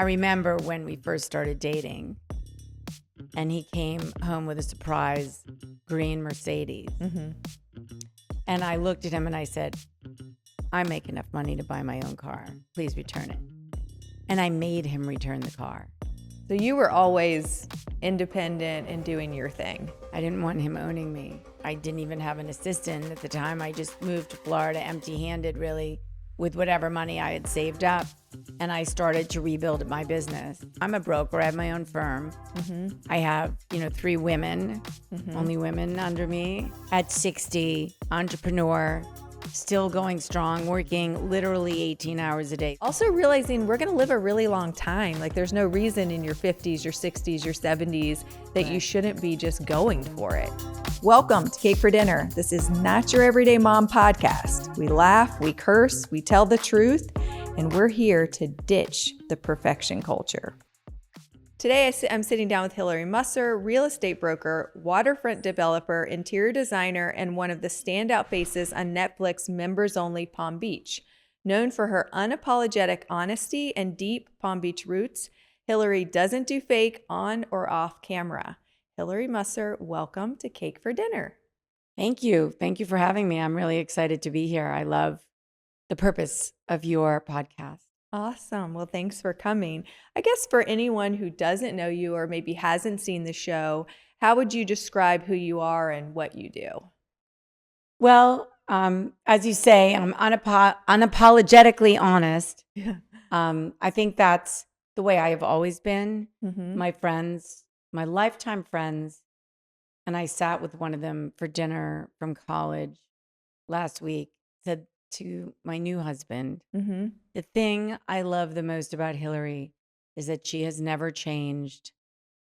I remember when we first started dating and he came home with a surprise green Mercedes. Mm-hmm. And I looked at him and I said, I make enough money to buy my own car. Please return it. And I made him return the car. So you were always independent and doing your thing. I didn't want him owning me. I didn't even have an assistant at the time. I just moved to Florida empty-handed, really, with whatever money I had saved up. And I started to rebuild my business. I'm a broker. I have my own firm. Mm-hmm. I have, 3 women, only women under me. At 60, entrepreneur, still going strong, working literally 18 hours a day. Also realizing we're going to live a really long time. Like there's no reason in your 50s, your 60s, your 70s that you shouldn't be just going for it. Welcome to Cake for Dinner. This is not your everyday mom podcast. We laugh, we curse, we tell the truth, and we're here to ditch the perfection culture. Today, I'm sitting down with Hilary Musser, real estate broker, waterfront developer, interior designer, and one of the standout faces on Netflix members-only Palm Beach. Known for her unapologetic honesty and deep Palm Beach roots, Hilary doesn't do fake on or off camera. Hilary Musser, welcome to Cake for Dinner. Thank you. Thank you for having me. I'm really excited to be here. I love the purpose of your podcast. Awesome. Well, thanks for coming. I guess for anyone who doesn't know you or maybe hasn't seen the show, how would you describe who you are and what you do? Well, as you say, I'm unapologetically honest. Yeah. I think that's the way I have always been. Mm-hmm. My friends, my lifetime friends, and I sat with one of them for dinner from college last week, said to my new husband, Mm-hmm. the thing I love the most about Hilary is that she has never changed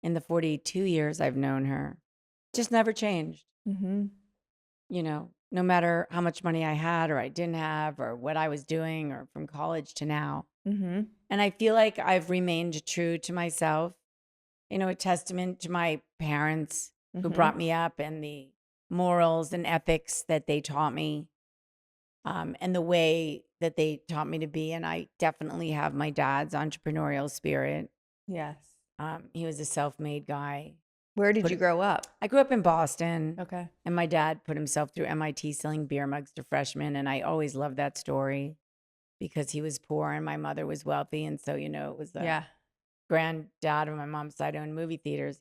in the 42 years I've known her. Just never changed. Mm-hmm. No matter how much money I had or I didn't have or what I was doing or from college to now. Mm-hmm. And I feel like I've remained true to myself, a testament to my parents who brought me up and the morals and ethics that they taught me, and the way that they taught me to be. And I definitely have my dad's entrepreneurial spirit. Yes. He was a self-made guy. Where did you grow up? I grew up in Boston. Okay. And my dad put himself through MIT selling beer mugs to freshmen. And I always loved that story because he was poor and my mother was wealthy. And so, it was the granddad of my mom's side owned movie theaters.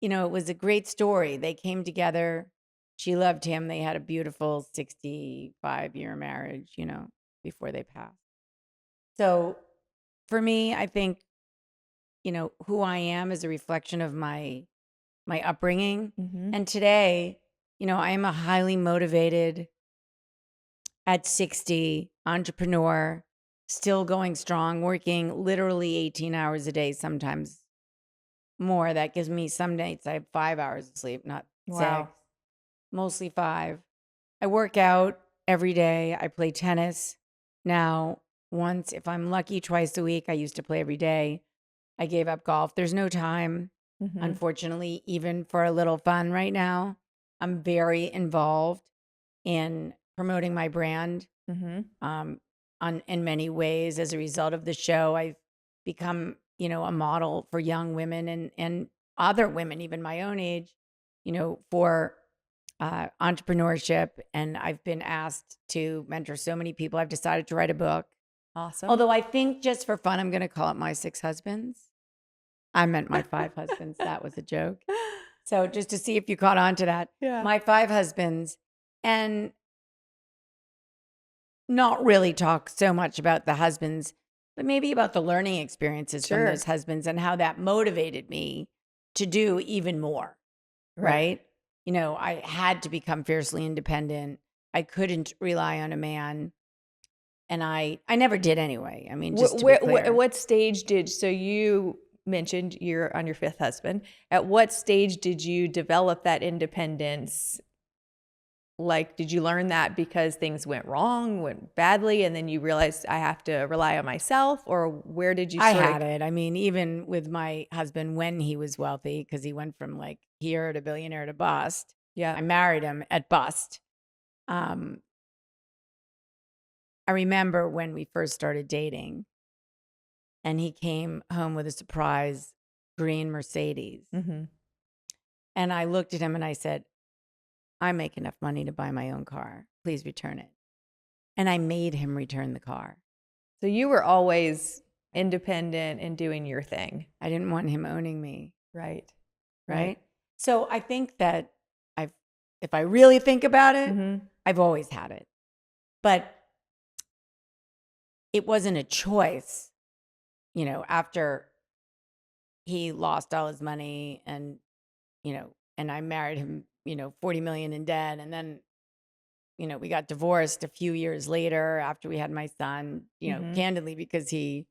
It was a great story. They came together. She loved him. They had a beautiful 65-year marriage, before they passed. So for me, I think, who I am is a reflection of my upbringing. Mm-hmm. And today, I am a highly motivated, at 60, entrepreneur, still going strong, working literally 18 hours a day, sometimes more. That gives me some nights I have 5 hours of sleep, not 6, mostly 5. I work out every day. I play tennis now once, if I'm lucky, twice a week. I used to play every day. I gave up golf. There's no time. Mm-hmm. Unfortunately, even for a little fun right now. I'm very involved in promoting my brand in many ways. As a result of the show, I've become, a model for young women and other women, even my own age, for entrepreneurship. And I've been asked to mentor so many people. I've decided to write a book. Awesome. Although I think just for fun, I'm going to call it My 6 Husbands. I meant my 5 husbands. That was a joke. So just to see if you caught on to that. Yeah. My 5 husbands. And not really talk so much about the husbands, but maybe about the learning experiences from those husbands and how that motivated me to do even more. Right? I had to become fiercely independent. I couldn't rely on a man. And I never did anyway. I mean, just to be clear. What stage so you mentioned you're on your 5th husband. At what stage did you develop that independence? Like, did you learn that because things went badly, and then you realized I have to rely on myself? Or where did you I had it. I mean, even with my husband when he was wealthy, because he went from like here to billionaire to bust. Yeah. I married him at bust. I remember when we first started dating and he came home with a surprise green Mercedes. Mm-hmm. And I looked at him and I said, I make enough money to buy my own car. Please return it. And I made him return the car. So you were always independent and doing your thing. I didn't want him owning me. Right. Right. So I think that if I really think about it, Mm-hmm. I've always had it. But it wasn't a choice, after he lost all his money and, and I married him, 40 million in debt. And then, we got divorced a few years later after we had my son, Mm-hmm. candidly, because he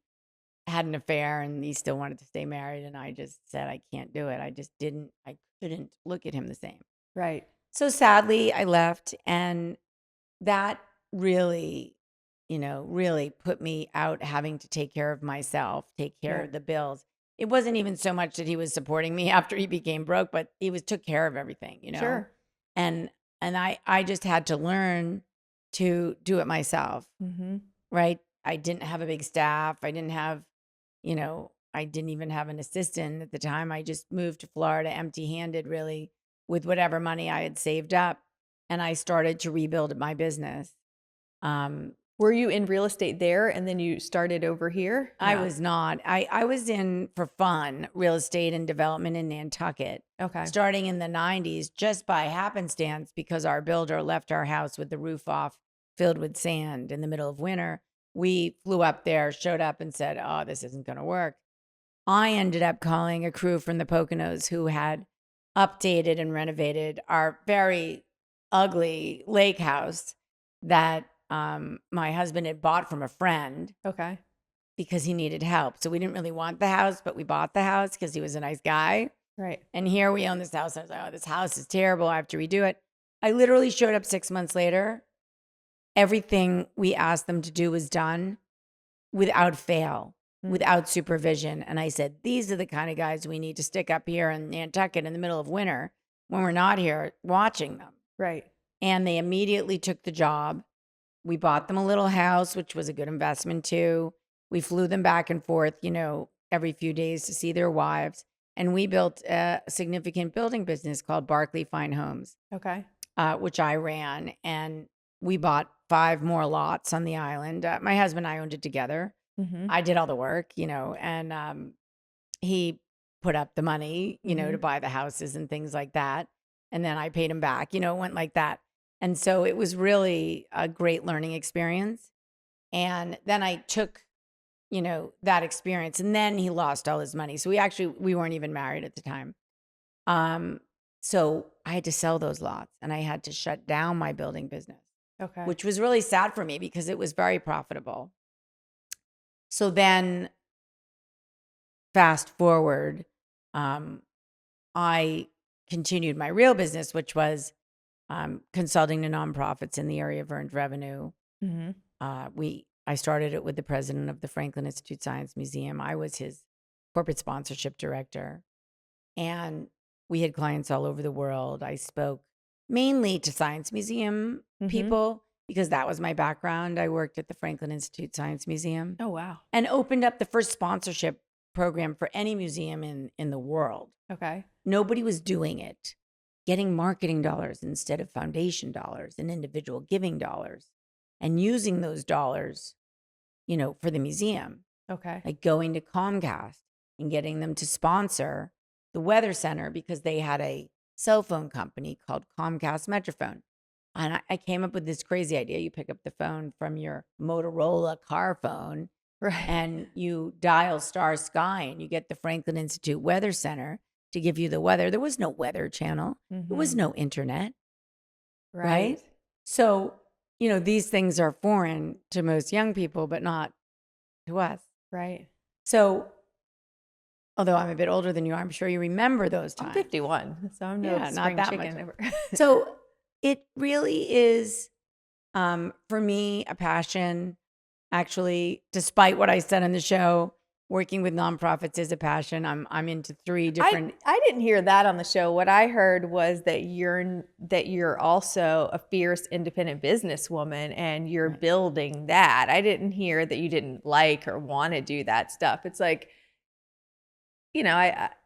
had an affair and he still wanted to stay married. And I just said, I can't do it. I couldn't look at him the same. Right. So sadly, I left, and that really, really put me out having to take care of myself, take care of the bills. It wasn't even so much that he was supporting me after he became broke, but he took care of everything, Sure. And I just had to learn to do it myself, Mm-hmm. right? I didn't have a big staff. I didn't even have an assistant at the time. I just moved to Florida empty-handed, really, with whatever money I had saved up. And I started to rebuild my business. Were you in real estate there and then you started over here? I was not. I was in, for fun, real estate and development in Nantucket. Okay. Starting in the 90s, just by happenstance, because our builder left our house with the roof off, filled with sand in the middle of winter. We flew up there, showed up and said, oh, this isn't going to work. I ended up calling a crew from the Poconos who had updated and renovated our very ugly lake house that my husband had bought from a friend. Okay. Because he needed help. So we didn't really want the house, but we bought the house because he was a nice guy. Right. And here we own this house. I was like, oh, this house is terrible. I have to redo it. I literally showed up 6 months later. Everything we asked them to do was done without fail, without supervision. And I said, these are the kind of guys we need to stick up here in Nantucket in the middle of winter when we're not here watching them. Right. And they immediately took the job. We bought them a little house, which was a good investment too. We flew them back and forth, every few days to see their wives. And we built a significant building business called Barclay Fine Homes. Okay. Which I ran. And we bought 5 more lots on the island. My husband and I owned it together. Mm-hmm. I did all the work, and he put up the money, to buy the houses and things like that. And then I paid him back, it went like that. And so it was really a great learning experience. And then I took, that experience, and then he lost all his money. So we weren't even married at the time. So I had to sell those lots and I had to shut down my building business. Okay. Which was really sad for me because it was very profitable. So then fast forward, I continued my real business, which was consulting to nonprofits in the area of earned revenue. Mm-hmm. I started it with the president of the Franklin Institute Science Museum. I was his corporate sponsorship director. And we had clients all over the world. I spoke mainly to science museum people because that was my background. I worked at the Franklin Institute Science Museum. Oh, wow. And opened up the first sponsorship program for any museum in the world. Okay. Nobody was doing it. Getting marketing dollars instead of foundation dollars and individual giving dollars, and using those dollars, for the museum. Okay. Like going to Comcast and getting them to sponsor the Weather Center because they had a cell phone company called Comcast Metrophone. And I came up with this crazy idea. You pick up the phone from your Motorola car phone, right, and you dial Star Sky and you get the Franklin Institute Weather Center to give you the weather. There was no weather channel. There was no internet. Right? So, these things are foreign to most young people, but not to us. Right. So, although I'm a bit older than you, I'm sure you remember those times. I'm 51, so I'm no spring not that chicken. much. So it really is, for me, a passion. Actually, despite what I said on the show, working with nonprofits is a passion. I'm into 3 different. I didn't hear that on the show. What I heard was that you're also a fierce independent businesswoman and you're building that. I didn't hear that you didn't like or want to do that stuff. It's like, you know,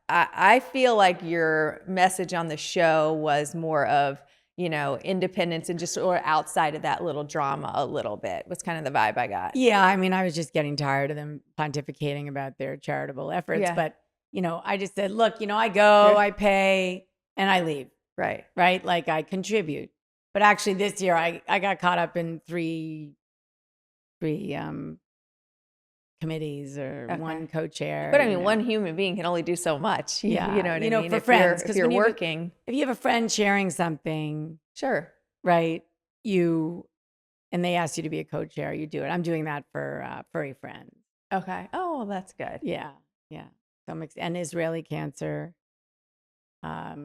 I feel like your message on the show was more of, you know, independence and just sort of outside of that little drama a little bit was kind of the vibe I got. Yeah, I mean, I was just getting tired of them pontificating about their charitable efforts. Yeah. But, you know, I just said, look, you know, I go, I pay, and I leave. Right. Right? Like I contribute. But actually this year I got caught up in three committees or one co-chair. But I mean, one human being can only do so much. Yeah. You know what I mean? For friends. If you're working. If you have a friend sharing something. Sure. Right. And they ask you to be a co-chair, you do it. I'm doing that for furry friends. Okay. Oh, well, that's good. Yeah. Yeah. And Israeli cancer. Half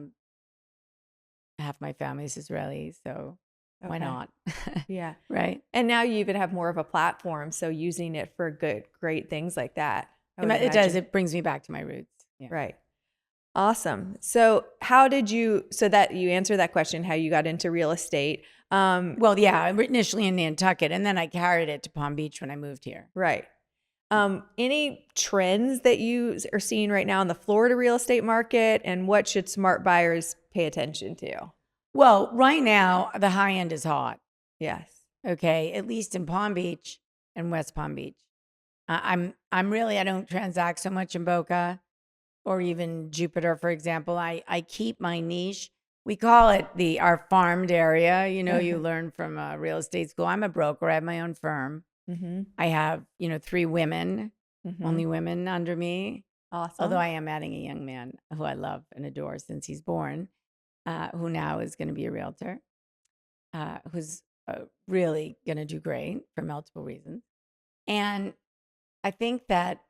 my family is Israeli, so why not? Yeah. Right. And now you even have more of a platform, so using it for great things like that. It does. It brings me back to my roots. Yeah. Right. Awesome. So so that you answer that question, how you got into real estate. Well, yeah, initially in Nantucket, and then I carried it to Palm Beach when I moved here. Right. Any trends that you are seeing right now in the Florida real estate market, and what should smart buyers pay attention to? Well, right now, the high end is hot. Yes. Okay. At least in Palm Beach and West Palm Beach. I don't transact so much in Boca or even Jupiter, for example. I keep my niche. We call it our farmed area. You know, you learn from a real estate school. I'm a broker. I have my own firm. Mm-hmm. I have, 3 women, only women under me. Awesome. Although I am adding a young man who I love and adore since he's born, who now is going to be a realtor, who's really going to do great for multiple reasons. And I think that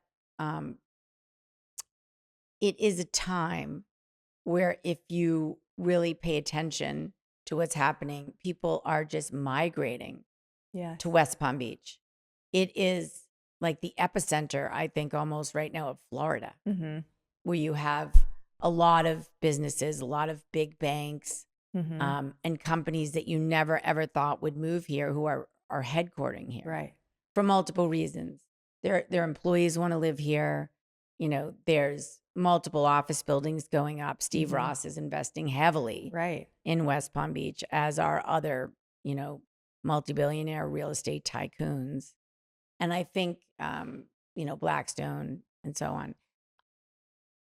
it is a time where if you really pay attention to what's happening, people are just migrating to West Palm Beach. It is like the epicenter, I think, almost right now of Florida, where you have a lot of businesses, a lot of big banks, and companies that you never, ever thought would move here who are headquartering here. Right. For multiple reasons. Their employees want to live here. You know, there's multiple office buildings going up. Steve Ross is investing heavily in West Palm Beach, as are other, multi-billionaire real estate tycoons. And I think, Blackstone and so on.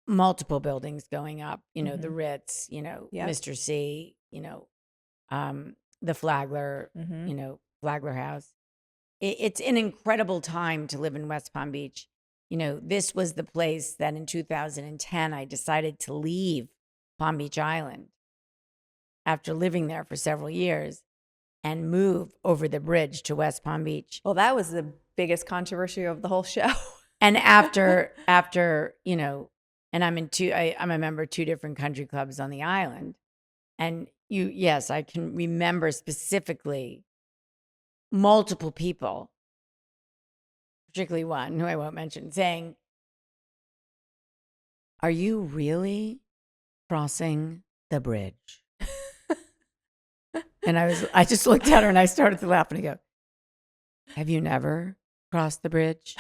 Multiple buildings going up, the Ritz, Mr. C, the Flagler, Flagler House. It's an incredible time to live in West Palm Beach. This was the place that in 2010, I decided to leave Palm Beach Island after living there for several years and move over the bridge to West Palm Beach. Well, that was the biggest controversy of the whole show. And after, and I'm a member of 2 different country clubs on the island. And I can remember specifically multiple people, particularly one who I won't mention, saying, "Are you really crossing the bridge?" And I just looked at her and I started to laugh and I go, "Have you never crossed the bridge?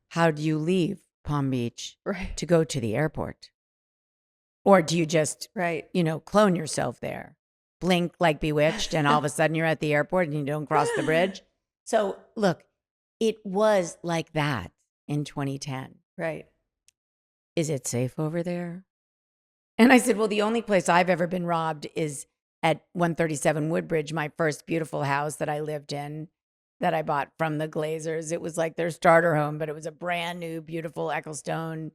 How do you leave Palm Beach to go to the airport? Or do you just, clone yourself there? Blink like Bewitched and all of a sudden you're at the airport and you don't cross the bridge?" So look, it was like that in 2010. Right. Is it safe over there? And I said, well, the only place I've ever been robbed is at 137 Woodbridge, my first beautiful house that I lived in, that I bought from the Glazers. It was like their starter home, but it was a brand new, beautiful Ecclestone.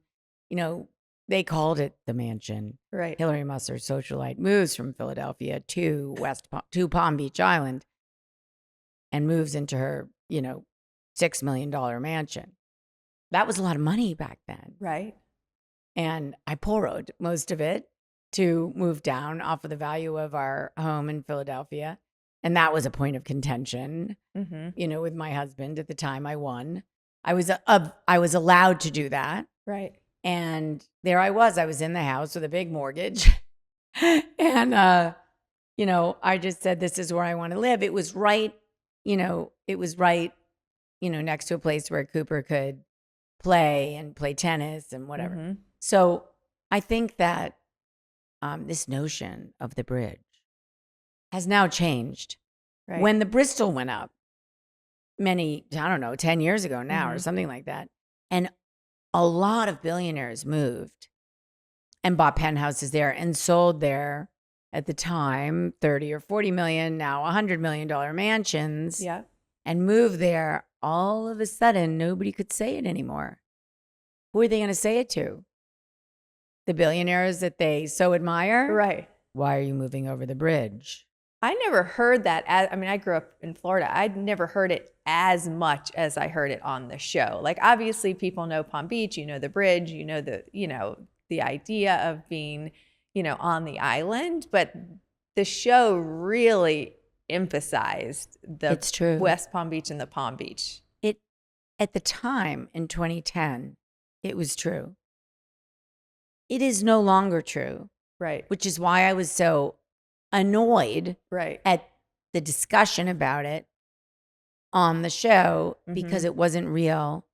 They called it the mansion. Right. Hilary Musser, socialite, moves from Philadelphia to Palm Beach Island and moves into her, $6 million mansion. That was a lot of money back then. Right. And I borrowed most of it to move down off of the value of our home in Philadelphia. And that was a point of contention, with my husband at the time. I won. I was allowed to do that. Right. And there I was in the house with a big mortgage. And, you know, I just said, this is where I want to live. It was right, next to a place where Cooper could play tennis and whatever. Mm-hmm. So I think that this notion of the bridge has now changed. Right. When the Bristol went up 10 years ago now or something like that, and a lot of billionaires moved and bought penthouses there and sold there at the time 30 or 40 million, now $100 million mansions. Yeah. And moved there. All of a sudden, nobody could say it anymore. Who are they going to say it to? The billionaires that they so admire? Right. Why are you moving over the bridge? I never heard that. I grew up in Florida. I'd never heard it as much as I heard it on the show. Like, obviously people know Palm Beach, you know, the bridge, you know, the idea of being, on the island, but the show really emphasized the It's true. West Palm Beach and the Palm Beach. At the time in 2010, it was true. It is no longer true. Right. Which is why I was so annoyed at the discussion about it on the show, because it wasn't real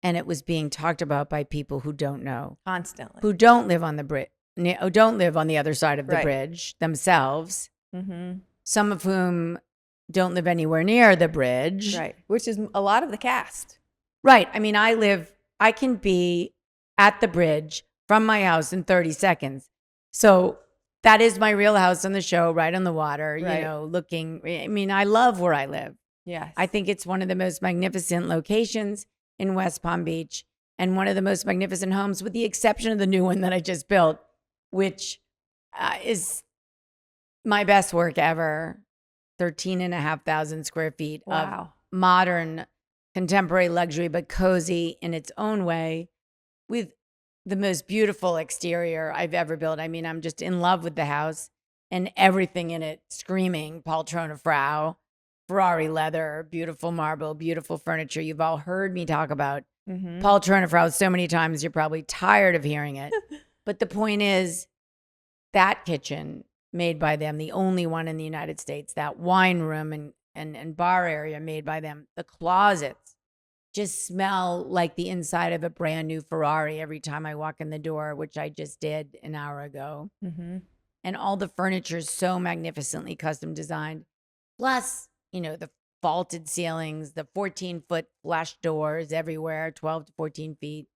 and it was being talked about by people who don't know. Constantly. Who don't live on the bridge, don't live on the other side of the bridge themselves. Mm-hmm. Some of whom don't live anywhere near the bridge. Right. Which is a lot of the cast. Right. I mean, I can be at the bridge from my house in 30 seconds. So that is my real house on the show, right on the water, looking. I mean, I love where I live. Yes. I think it's one of the most magnificent locations in West Palm Beach and one of the most magnificent homes, with the exception of the new one that I just built, which is my best work ever. 13,500 square feet of modern, contemporary luxury, but cozy in its own way, with the most beautiful exterior I've ever built. I mean, I'm just in love with the house and everything in it, screaming Poltrona Frau, Ferrari leather, beautiful marble, beautiful furniture. You've all heard me talk about Poltrona Frau so many times, you're probably tired of hearing it. But the point is, that kitchen made by them, the only one in the United States, that wine room and bar area made by them, the closets just smell like the inside of a brand new Ferrari every time I walk in the door, which I just did an hour ago. Mm-hmm. And all the furniture is so magnificently custom designed. Plus, the vaulted ceilings, the 14-foot flush doors everywhere, 12 to 14 feet.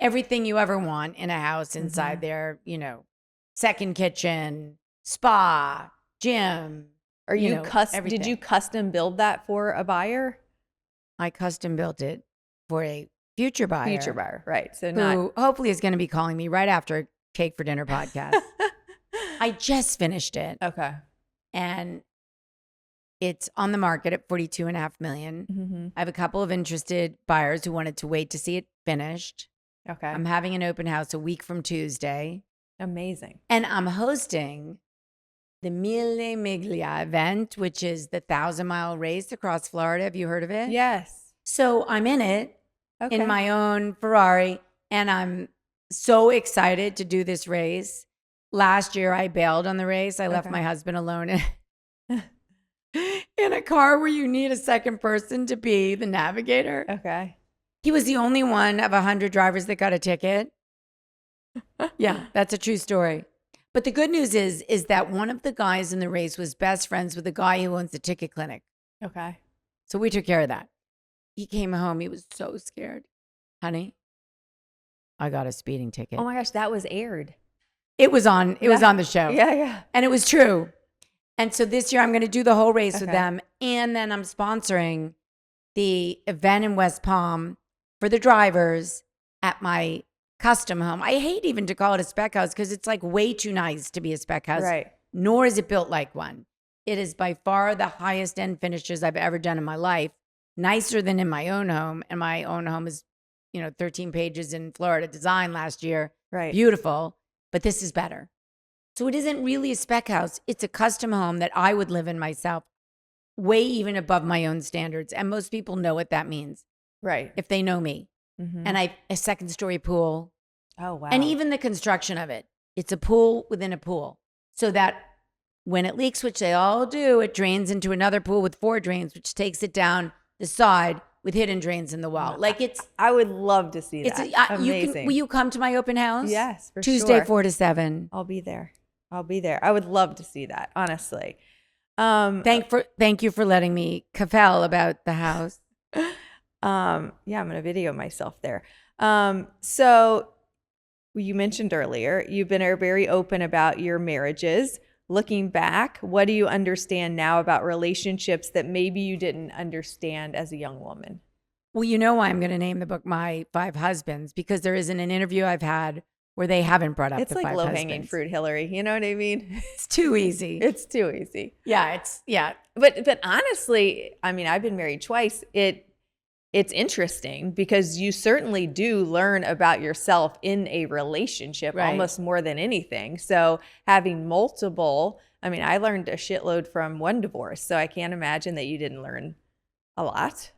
Everything you ever want in a house inside there, second kitchen, spa, gym. Did you custom build that for a buyer? I custom built it for a future buyer. Future buyer, right. So who hopefully is going to be calling me right after Cake for Dinner podcast. I just finished it. Okay. And it's on the market at $42.5 million. Mm-hmm. I have a couple of interested buyers who wanted to wait to see it finished. Okay. I'm having an open house a week from Tuesday. Amazing. And I'm hosting the Mille Miglia event, which is the 1,000-mile race across Florida. Have you heard of it? Yes. So I'm in it in my own Ferrari, and I'm so excited to do this race. Last year, I bailed on the race. I left my husband alone in a car where you need a second person to be the navigator. Okay. He was the only one of 100 drivers that got a ticket. Yeah, that's a true story. But the good news is that one of the guys in the race was best friends with the guy who owns the ticket clinic. Okay. So we took care of that. He came home. He was so scared. Honey, I got a speeding ticket. Oh my gosh, that was aired. It was on the show. Yeah. And it was true. And so this year I'm going to do the whole race with them. And then I'm sponsoring the event in West Palm for the drivers at my custom home. I hate even to call it a spec house because it's like way too nice to be a spec house. Right. Nor is it built like one. It is by far the highest end finishes I've ever done in my life. Nicer than in my own home. And my own home is, 13 pages in Florida design last year. Right. Beautiful. But this is better. So it isn't really a spec house. It's a custom home that I would live in myself, way even above my own standards. And most people know what that means. Right. if they know me. And I a second story pool. Oh, wow. And even the construction of it. It's a pool within a pool. So that when it leaks, which they all do, it drains into another pool with 4 drains, which takes it down the side with hidden drains in the wall. Like I would love to see that. Amazing. Will you come to my open house? Yes, for Tuesday, sure. 4 to 7. I'll be there. I would love to see that, honestly. Thank you for letting me cavell about the house. Yeah, I'm going to video myself there. So you mentioned earlier, you've been very open about your marriages. Looking back, what do you understand now about relationships that maybe you didn't understand as a young woman? Well, you know why I'm going to name the book My 5 Husbands, because there isn't an interview I've had where they haven't brought up the 5 husbands. It's like low-hanging fruit, Hilary. You know what I mean? It's too easy. It's too easy. Yeah. But honestly, I mean, I've been married twice. It's interesting because you certainly do learn about yourself in a relationship, right, almost more than anything. So having multiple, I mean, I learned a shitload from one divorce. So I can't imagine that you didn't learn a lot.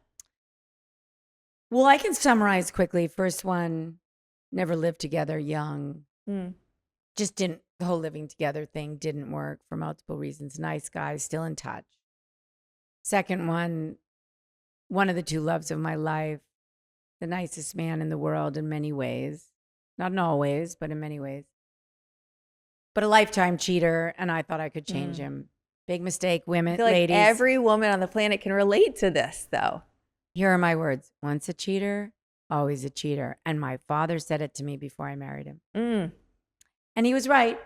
Well, I can summarize quickly. First one, never lived together, young. Just didn't, the whole living together thing didn't work for multiple reasons. Nice guy, still in touch. Second one of the 2 loves of my life, the nicest man in the world in many ways. Not in all ways, but in many ways. But a lifetime cheater, and I thought I could change him. Big mistake, women, I feel like ladies. Every woman on the planet can relate to this, though. Here are my words. Once a cheater, always a cheater. And my father said it to me before I married him. And he was right.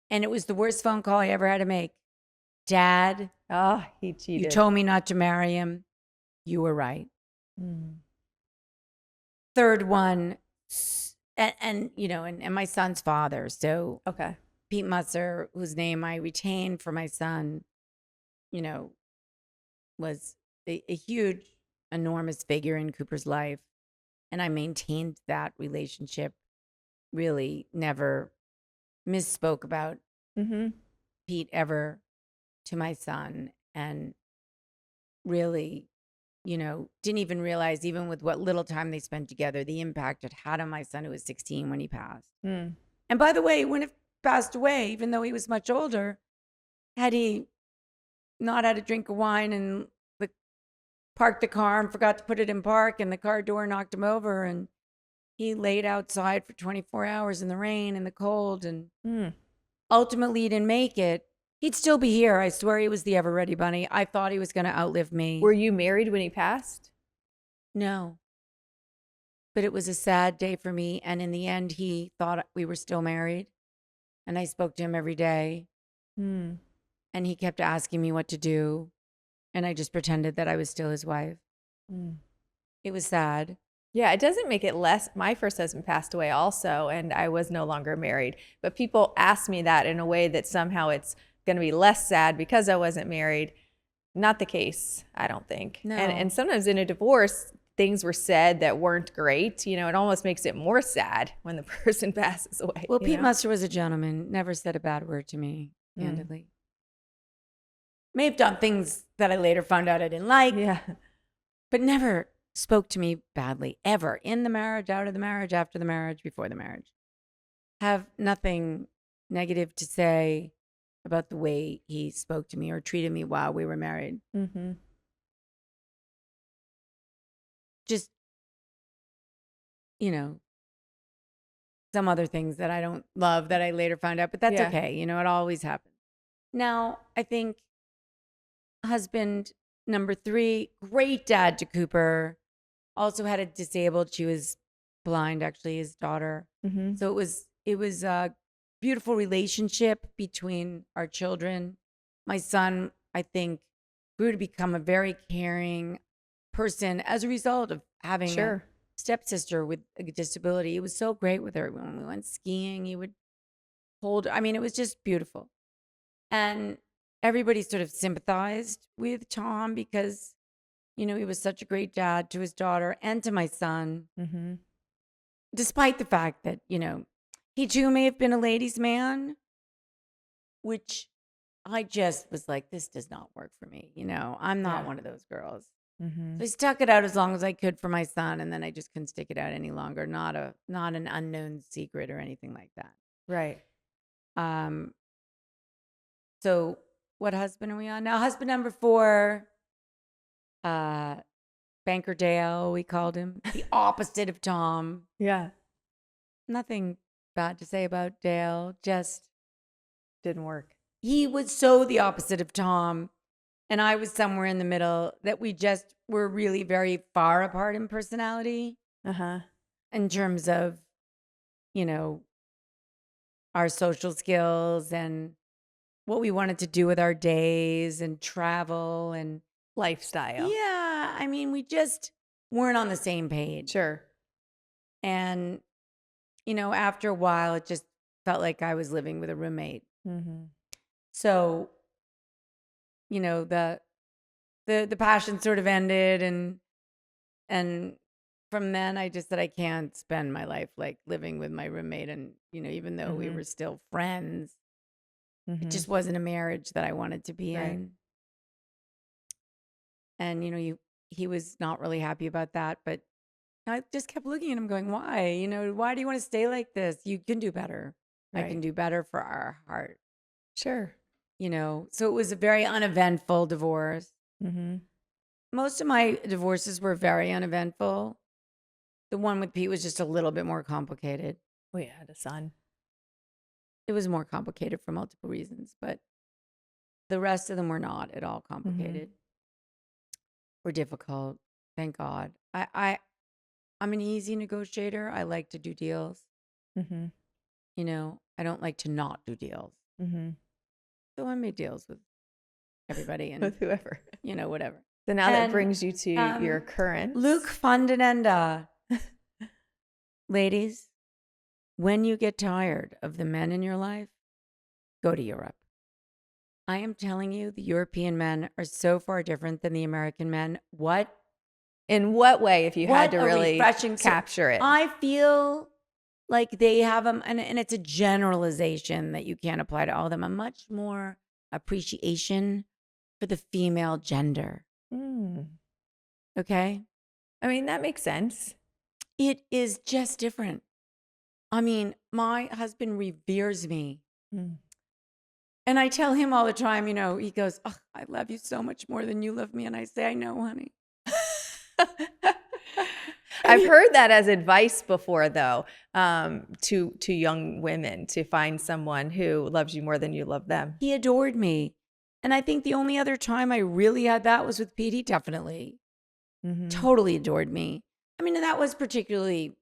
And it was the worst phone call I ever had to make. Dad, he cheated. You told me not to marry him. You were right. Third one, and my son's father. So okay, Pete Musser, whose name I retained for my son, was a huge, enormous figure in Cooper's life. And I maintained that relationship, really never misspoke about Pete ever to my son, and really, didn't even realize, even with what little time they spent together, the impact it had on my son, who was 16 when he passed. And by the way, he wouldn't have passed away, even though he was much older, had he not had a drink of wine and parked the car and forgot to put it in park, and the car door knocked him over, and he laid outside for 24 hours in the rain and the cold, and ultimately he didn't make it. He'd still be here. I swear he was the ever-ready bunny. I thought he was going to outlive me. Were you married when he passed? No. But it was a sad day for me. And in the end, he thought we were still married. And I spoke to him every day. And he kept asking me what to do. And I just pretended that I was still his wife. It was sad. Yeah, it doesn't make it less. My first husband passed away also, and I was no longer married. But people ask me that in a way that somehow it's going to be less sad because I wasn't married. Not the case, I don't think. No. And sometimes in a divorce, things were said that weren't great. It almost makes it more sad when the person passes away. Well, Pete Musser was a gentleman, never said a bad word to me, candidly. May have done things that I later found out I didn't like. Yeah. But never spoke to me badly, ever. In the marriage, out of the marriage, after the marriage, before the marriage. Have nothing negative to say about the way he spoke to me or treated me while we were married. Just, some other things that I don't love that I later found out, but that's okay. It always happens. Now, I think husband number 3, great dad to Cooper, also had a disabled, she was blind, actually, his daughter. So it was a beautiful relationship between our children. My son, I think, grew to become a very caring person as a result of having a stepsister with a disability. It was so great with her. When we went skiing, he would hold her. I mean, it was just beautiful. And everybody sort of sympathized with Tom because, he was such a great dad to his daughter and to my son. Despite the fact that, he too may have been a ladies' man, which I just was like, this does not work for me. I'm not one of those girls. Mm-hmm. So I stuck it out as long as I could for my son, and then I just couldn't stick it out any longer. Not an unknown secret or anything like that. Right. So what husband are we on now? Husband number 4, Banker Dale, we called him. The opposite of Tom. Yeah. Nothing bad to say about Dale, just didn't work. He was so the opposite of Tom, and I was somewhere in the middle, that we just were really very far apart in personality. In terms of, our social skills and what we wanted to do with our days and travel and lifestyle. Yeah. I mean, we just weren't on the same page. Sure. And, after a while, it just felt like I was living with a roommate. Mm-hmm. So, the passion sort of ended, and from then I just said I can't spend my life like living with my roommate, and even though we were still friends, it just wasn't a marriage that I wanted to be in. And he was not really happy about that, but I just kept looking at him going, why? Why do you want to stay like this? You can do better. I can do better for our heart. Sure. So it was a very uneventful divorce. Mm-hmm. Most of my divorces were very uneventful. The one with Pete was just a little bit more complicated. We had a son. It was more complicated for multiple reasons, but the rest of them were not at all complicated or difficult. Thank God. I'm an easy negotiator. I like to do deals. Mm-hmm. I don't like to not do deals. Mm-hmm. So I made deals with everybody and with whoever, whatever. So now that brings you to your current. Luke Fundanenda. Ladies, when you get tired of the men in your life, go to Europe. I am telling you, the European men are so far different than the American men. In what way, if you had to really capture it? I feel like they have them, and it's a generalization that you can't apply to all of them, a much more appreciation for the female gender. Okay? I mean, that makes sense. It is just different. I mean, my husband reveres me. And I tell him all the time, he goes, oh, I love you so much more than you love me. And I say, I know, honey. I've heard that as advice before, though, to young women, to find someone who loves you more than you love them. He adored me. And I think the only other time I really had that was with Pete. He definitely totally adored me. I mean, that was particularly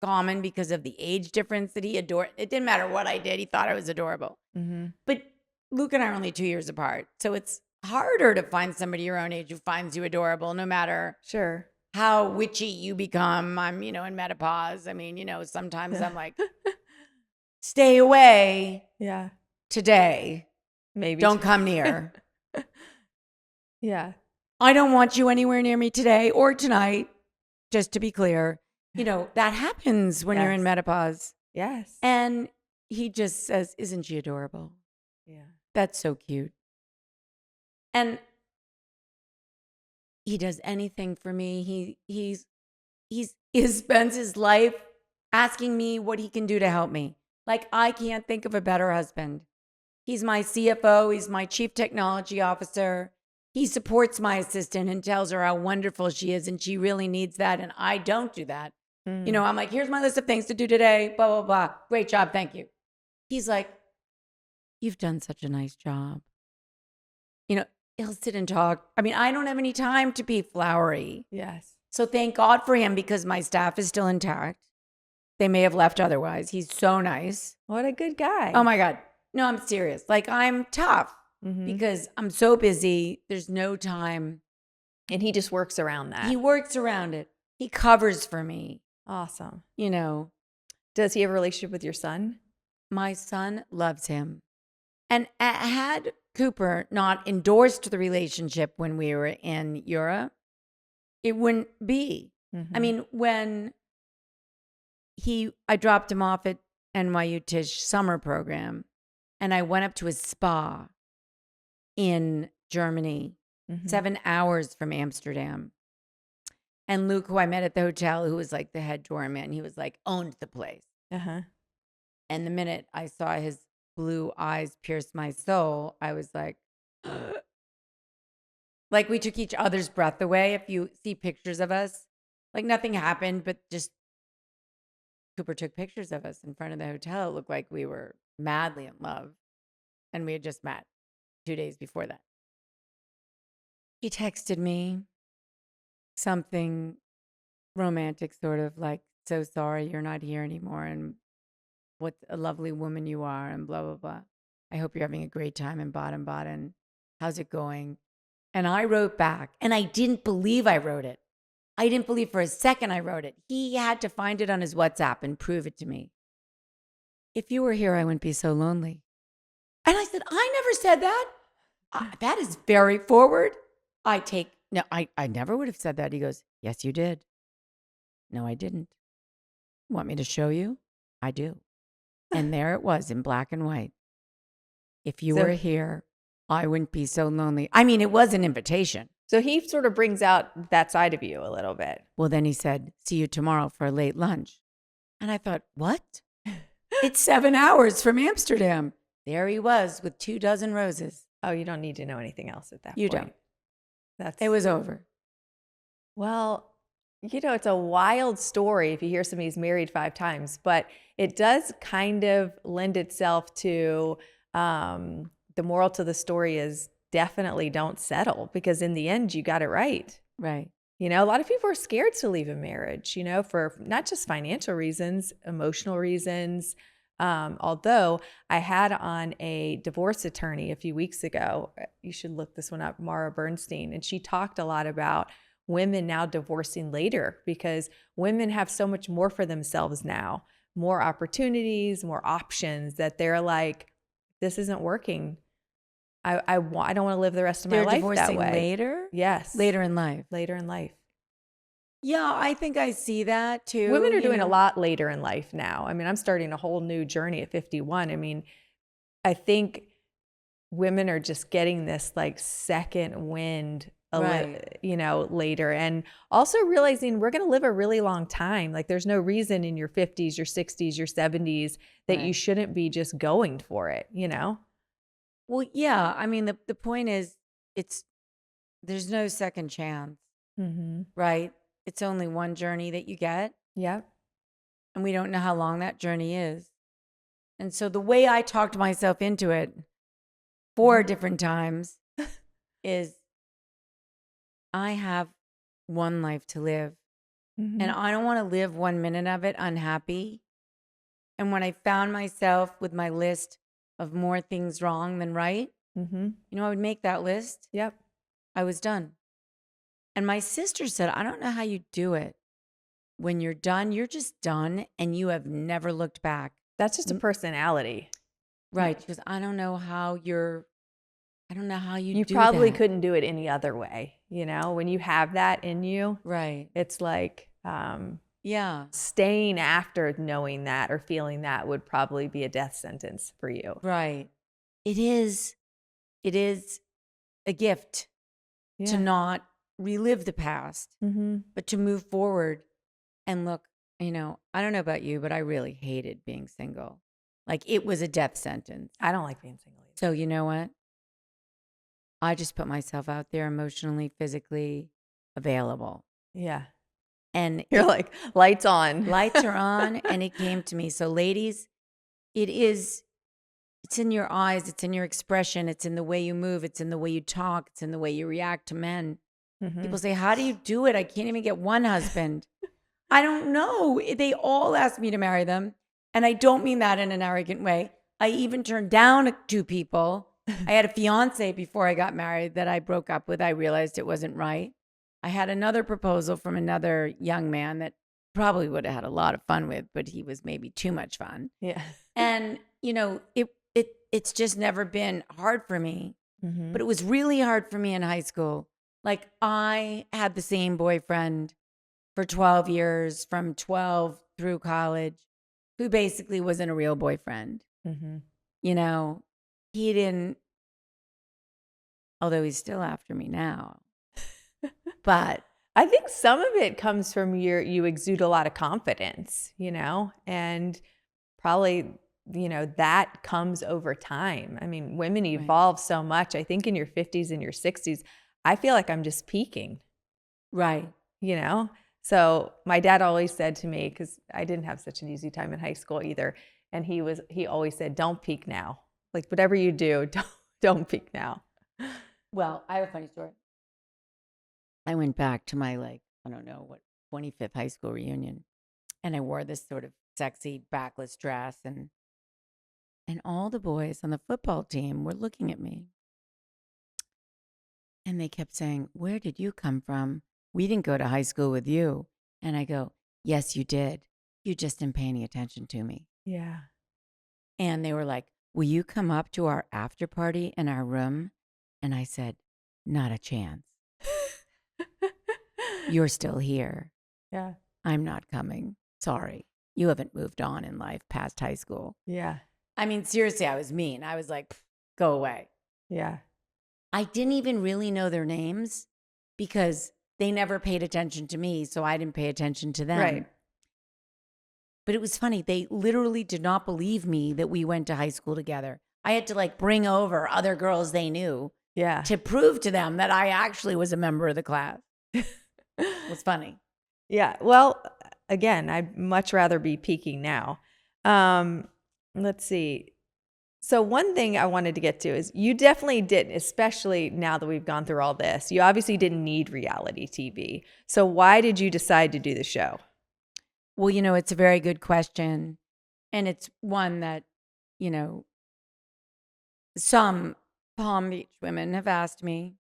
common because of the age difference that he adored. It didn't matter what I did. He thought I was adorable. But Luke and I are only 2 years apart. So it's harder to find somebody your own age who finds you adorable, no matter how witchy you become. I'm, in menopause. I mean, sometimes I'm like, stay away. Yeah. Today. Maybe. Don't come near. Yeah. I don't want you anywhere near me today or tonight, just to be clear. That happens when you're in menopause. Yes. And he just says, isn't she adorable? Yeah. That's so cute. And he does anything for me. He spends his life asking me what he can do to help me. Like, I can't think of a better husband. He's my CFO. He's my chief technology officer. He supports my assistant and tells her how wonderful she is, and she really needs that. And I don't do that. I'm like, here's my list of things to do today, blah, blah, blah. Great job. Thank you. He's like, you've done such a nice job. He'll sit and talk. I mean, I don't have any time to be flowery. Yes. So thank God for him, because my staff is still intact. They may have left otherwise. He's so nice. What a good guy. Oh my God. No, I'm serious. Like, I'm tough because I'm so busy. There's no time. And he just works around that. He works around it. He covers for me. Awesome. Does he have a relationship with your son? My son loves him. And had Cooper not endorsed the relationship when we were in Europe, it wouldn't be. I mean, when I dropped him off at NYU Tisch summer program, and I went up to his spa in Germany, 7 hours from Amsterdam. And Luke, who I met at the hotel, who was like the head doorman, he was like, owned the place. Uh-huh. And the minute I saw his blue eyes pierce my soul, I was like, like we took each other's breath away. If you see pictures of us, like nothing happened, but just Cooper took pictures of us in front of the hotel. It looked like we were madly in love. And we had just met 2 days before that. He texted me something romantic, sort of like, so sorry you're not here anymore. And what a lovely woman you are, and blah, blah, blah. I hope you're having a great time in Baden-Baden. How's it going? And I wrote back, and I didn't believe I wrote it. I didn't believe for a second I wrote it. He had to find it on his WhatsApp and prove it to me. If you were here, I wouldn't be so lonely. And I said, I never said that. That is very forward. I never would have said that. He goes, yes, you did. No, I didn't. Want me to show you? I do. And there it was in black and white. If you were here, I wouldn't be so lonely. I mean, it was an invitation. So he sort of brings out that side of you a little bit. Well, then he said, see you tomorrow for a late lunch. And I thought, what? It's 7 hours from Amsterdam. There he was with 24 roses. Oh, you don't need to know anything else at that point. You don't. It was over. Well, it's a wild story if you hear somebody's married 5 times, but it does kind of lend itself to the moral to the story is definitely don't settle, because in the end, you got it right. Right. A lot of people are scared to leave a marriage, for not just financial reasons, emotional reasons. Although I had on a divorce attorney a few weeks ago, you should look this one up, Mara Bernstein, and she talked a lot about women now divorcing later because women have so much more for themselves now, more opportunities, more options, that they're like, this isn't working. I don't want to live the rest of my life that way. They're divorcing later? Yes. Later in life. Later in life. Yeah, I think I see that too. Women are doing a lot later in life now. I mean, I'm starting a whole new journey at 51. I mean, I think women are just getting this like second wind, later. And also realizing we're going to live a really long time. Like there's no reason in your 50s, your 60s, your 70s that you shouldn't be just going for it, Well, yeah. I mean, the point is there's no second chance, right? It's only one journey that you get. Yep. And we don't know how long that journey is. And so the way I talked myself into it 4 different times is I have one life to live. And I don't want to live 1 minute of it unhappy. And when I found myself with my list of more things wrong than right, I would make that list. Yep. I was done. And my sister said, I don't know how you do it. When you're done, you're just done and you have never looked back. That's just a personality. Right. She goes, I don't know how you do probably that. Couldn't do it any other way. When you have that in you, right. It's like, staying after knowing that or feeling that would probably be a death sentence for you. Right. It is a gift to not relive the past, but to move forward and look, I don't know about you, but I really hated being single. Like it was a death sentence. I don't like being single either. So you know what? I just put myself out there emotionally, physically available. Yeah. And you're like, lights on. Lights are on. And it came to me. So ladies, it's in your eyes. It's in your expression. It's in the way you move. It's in the way you talk. It's in the way you react to men. People say, how do you do it? I can't even get one husband. I don't know. They all ask me to marry them. And I don't mean that in an arrogant way. I even turned down 2 people. I had a fiance before I got married that I broke up with. I realized it wasn't right. I had another proposal from another young man that probably would have had a lot of fun with, but he was maybe too much fun. Yeah. And, it's just never been hard for me. But it was really hard for me in high school. Like I had the same boyfriend for 12 years, from 12 through college, who basically wasn't a real boyfriend. He didn't, although he's still after me now. But I think some of it comes from you exude a lot of confidence, and probably, that comes over time. I mean, women evolve so much. I think in your 50s and your 60s, I feel like I'm just peaking. Right. So my dad always said to me, because I didn't have such an easy time in high school either, and he always said, don't peak now. Like, whatever you do, don't peak now. Well, I have a funny story. I went back to my, I don't know, 25th high school reunion, and I wore this sort of sexy backless dress, and all the boys on the football team were looking at me. And they kept saying, "Where did you come from? We didn't go to high school with you." And I go, "Yes, you did. You just didn't pay any attention to me." Yeah. And they were like, "Will you come up to our after party in our room?" And I said, "Not a chance. You're still here. Yeah. I'm not coming. Sorry. You haven't moved on in life past high school." Yeah. I mean, seriously, I was mean. I was like, "Go away." Yeah. I didn't even really know their names because they never paid attention to me, so I didn't pay attention to them. Right. But it was funny. They literally did not believe me that we went to high school together. I had to bring over other girls they knew to prove to them that I actually was a member of the class. It was funny. Yeah. Well, again, I'd much rather be peaking now. Let's see. So one thing I wanted to get to is you definitely didn't, especially now that we've gone through all this, you obviously didn't need reality TV. So why did you decide to do the show? Well, it's a very good question. And it's one that, some Palm Beach women have asked me.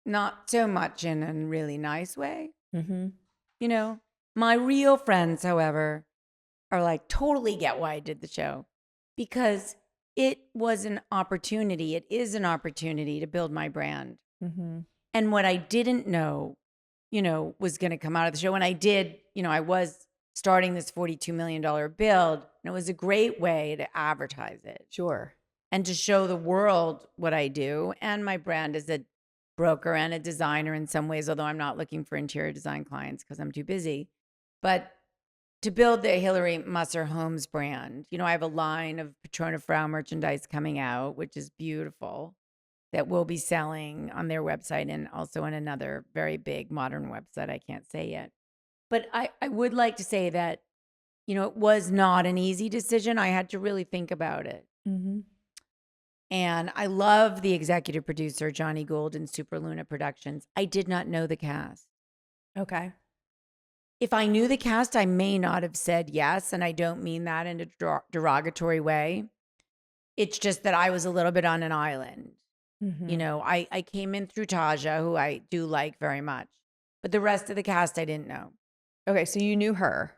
Not so much in a really nice way. Mm-hmm. My real friends, however, are totally get why I did the show, because it was an opportunity. It is an opportunity to build my brand. Mm-hmm. And what I didn't know, was going to come out of the show. And I did, I was starting this $42 million build, and it was a great way to advertise it. Sure. And to show the world what I do and my brand as a broker and a designer in some ways, although I'm not looking for interior design clients because I'm too busy. But to build the Hilary Musser Homes brand, I have a line of Patrona Frau merchandise coming out, which is beautiful, that we'll be selling on their website and also on another very big modern website I can't say yet. But I would like to say that, it was not an easy decision. I had to really think about it. Mm-hmm. And I love the executive producer, Johnny Gould, in Super Luna Productions. I did not know the cast. Okay. If I knew the cast, I may not have said yes. And I don't mean that in a derogatory way. It's just that I was a little bit on an island. Mm-hmm. I came in through Taja, who I do like very much. But the rest of the cast, I didn't know. Okay, so you knew her.